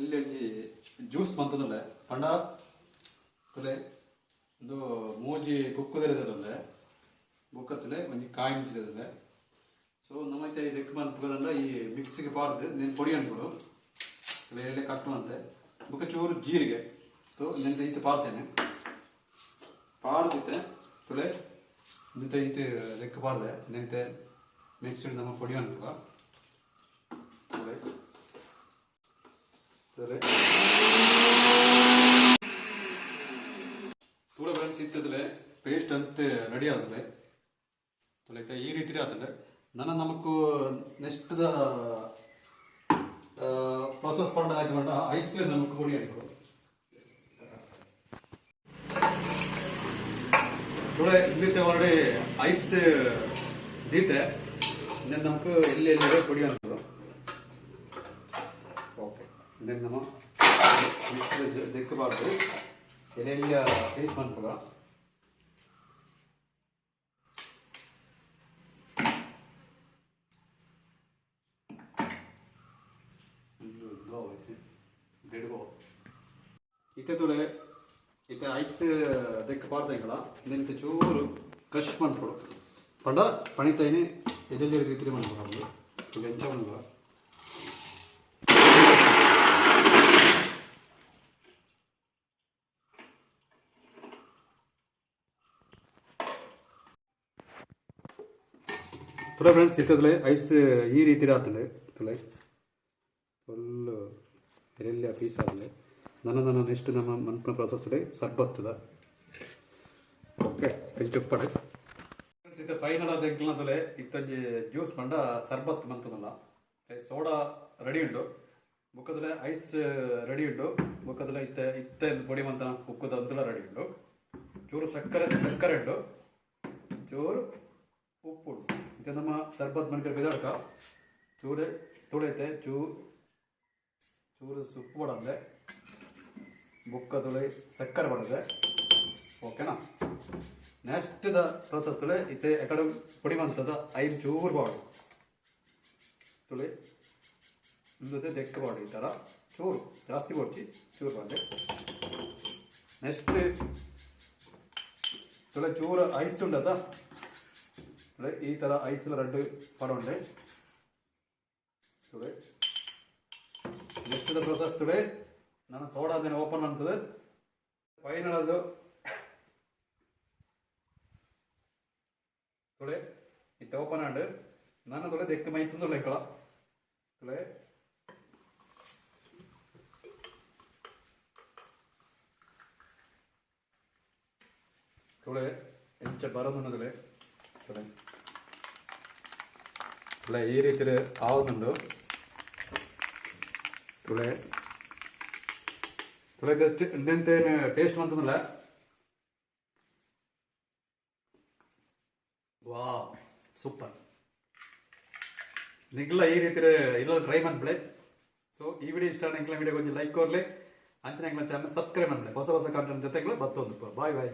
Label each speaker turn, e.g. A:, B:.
A: ಇಲ್ಲಿ ಜ್ಯೂಸ್ ಬಂತದಲ್ಲ ಪಂಡ ತುಲೆ ಒಂದು ಮೂಜಿ ಕುಕ್ಕುದಿರದಲ್ಲ ಬುಕ್ಕತ್ತಲೆ ಒಂಜಿ ಕಾಯಿ ಮಿಂಚಿದಲ್ಲ ಸೊ ನಮ್ಮೈತೆ ಲೆಕ್ಕ ಮನ್ಪುಗದಂಡ ಈ ಮಿಕ್ಸಿಗೆ ಪಾರ್ದು నేను పొడి ಅನ್ಕೊಡು ಎಲೆ ಕಟ್ಟುವಂತೆ ಬುಕ್ಕ ಚೂರು ಜೀರಿಗೆ ಸೊ ನೆಂತ ಈತ ಪಾರ್ತೇನೆ ಪಾಡ್ದಿತ್ತೆ ತುಲೆ ಇಂತ ಈತ ಲೆಕ್ಕ ಪಾಡ್ದೆ ನೆಂತೆ ಮಿಕ್ಸಿ ನಮ್ಮ పొడి ಅನ್ಕೋ ತುಲೆ ತುಲೆ ತುಲೆ ಫ್ರೆಂಡ್ಸ್ ಇತ್ತದಲೆ ಪೇಸ್ಟ್ ಅಂತ ರೆಡಿ ಆದಲೆ ತುಲೆ ಈ ರೀತಿ ಆತದೆ ನನ್ನ ನಮಕ್ ನೆಕ್ಸ್ಟ್ ಪ್ರೋಸೆಸ್ ಪಂಡ ಆಯ್ತು ಪಂಡ ಐಸ್ ನಮಕ್ ಪುಡಿ ಆಯ್ತು ತುಳೆ ಇಲ್ಲಿ ಒಳಗಡೆ ಐಸ್ ದೀತೆ ನಮಕ್ ಎಲ್ಲಿ ಎಲ್ಲಿ ಪುಡಿ ಅನ್ಬೋದು ಓಕೆ ನಮ್ಮ ಮಿಕ್ಸ್ ದಿಕ್ಕಬಾರ್ದು ಎಲ್ಲೆಲ್ಲ ಪೀಸ್ ಮಾಡ್ಬೋದ ಇತ್ತೆ ತುಳೆ ಇತ್ತೆ ಐಸ್ ದೆಕ್ಕ ಪಾಡ್ದಂಗಳ ನೆಂತ ಚೂರು ಕ್ರಶ್ ಮಾಡ್ಕೊಡು ಪಂಡ ಪಣಿತೈನೆ ಎಲ್ಲೆಲ್ಲಿ ರೀತಿ ಮಾಡ್ಬೋದು ಬೆಂಚ ಮಾಡ್ಬೋದು ತುಳೆ ಫ್ರೆಂಡ್ಸ್ ಇತ್ತದಲೆ ಐಸ್ ಈ ರೀತಿ ಆತಲೆ ತುಳೆ ಫುಲ್ ಎಲ್ಲೆಲ್ಲ ಪೀಸ್ ಆದಲೆ ನನ್ನ ನೆಕ್ಸ್ಟ್ ನಮ್ಮ ಮನ್ಪನ ಪ್ರಾಸೆಸ್ ಸರ್ಬತ್ತದ ಓಕೆ ಪಡೆ ಇದು ಫೈನಲ್ ಆದ ಎಂಕ್ಲೇ ಇತ್ತಂಜಿ ಜ್ಯೂಸ್ ಪಂಡ ಸರ್ಬತ್ ಮಂತದಲ್ಲ ಸೋಡಾ ರೆಡಿ ಉಂಟು ಬುಕ್ಕದಲ್ಲೇ ಐಸ್ ರೆಡಿ ಉಂಟು ಬುಕ್ಕದಲ್ಲೇ ಇತ್ತ ಪೊಡಿ ಮಂತ ಉಕ್ಕುದ ಅಂತಲ ರೆಡಿ ಉಂಟು ಚೂರು ಸಕ್ಕರೆ ಉಂಟು ಚೂರು ಉಪ್ಪು ಉಂಟು ಇದು ನಮ್ಮ ಸರ್ಬತ್ ಮನ್ಕರ್ ಬೆದಡ್ಕ ಚೂರು ತುಳೈತೆ ಚೂರು ಉಪ್ಪು ಪಡಂದೆ ಬುಕ್ಕ ತುಳಿ ಸಕ್ಕರೆ ಪಡದೆ ಓಕೆನಾ ನೆಕ್ಸ್ಟ್ ಪ್ರೋಸೆಸ್ ತುಳಿ ಇತ್ತೆ ಎಕಡೆ ಪುಡಿ ಮಂತದ ಐದು ಚೂರು ಬಾಡು ತುಳಿ ಇಂದತೆ ದೆಕ್ಕ ಬಾಡು ಈ ಥರ ಚೂರು ಜಾಸ್ತಿ ಕೊಡ್ತಿ ಚೂರು ಬಾಡೆ ನೆಕ್ಸ್ಟ್ ತುಳಿ ಚೂರು ಐಸ್ ಉಂಟದ ತುಳಿ ಈ ಥರ ಐಸ್ ರೆಡ್ ಪಡೋಂಡೆ ತುಳಿ ನೆಕ್ಸ್ಟ್ ಪ್ರೋಸೆಸ್ ತುಳಿ ನಾನು ಸೋಡಾ ಅದೇನು ಓಪನ್ ಮಾಡ್ತದೆ ಫೈನಲ್ ಅದು ತುಳೆ ಇತ್ತ ಓಪನ್ ಆಂಡ್ ನಾನು ತುಳೆ ದೆಕ್ಕ ಮೈತಂದು ಲೆಕ್ಕಳ ತುಳೆ ತುಳೆ ಎಂಚ ಬರೋದುಂಡು ತುಳೆ ತುಳೆ ಈ ರೀತಿ ಆവുന്നുണ്ട് ತುಳೆ ತುಳೆ ಎಂತೆಂತೇನು ಟೇಸ್ಟ್ ಬಂತಂದ್ರೆ ವಾ ಸೂಪರ್ ನಿಗ್ಲ ಈ ರೀತಿ ಇಲ್ಲ ಟ್ರೈ ಮಾಡ್ಬಿಳೆ ಸೊ ಈ ವಿಡಿಯೋ ಇಷ್ಟ ನಿಗ್ಲ ವಿಡಿಯೋ ಕೊಂಚ ಲೈಕ್ ಕೊರ್ಲಿ ಅಂಚನೆ ಚಾನಲ್ ಸಬ್ಸ್ಕ್ರೈಬ್ ಮಾಡ್ಬಿಳೆ ಹೊಸ ಕಂಟೆಂಟ್ ಜೊತೆಗಳು ಬರ್ತೊಂದು ಬಾಯ್ ಬಾಯ್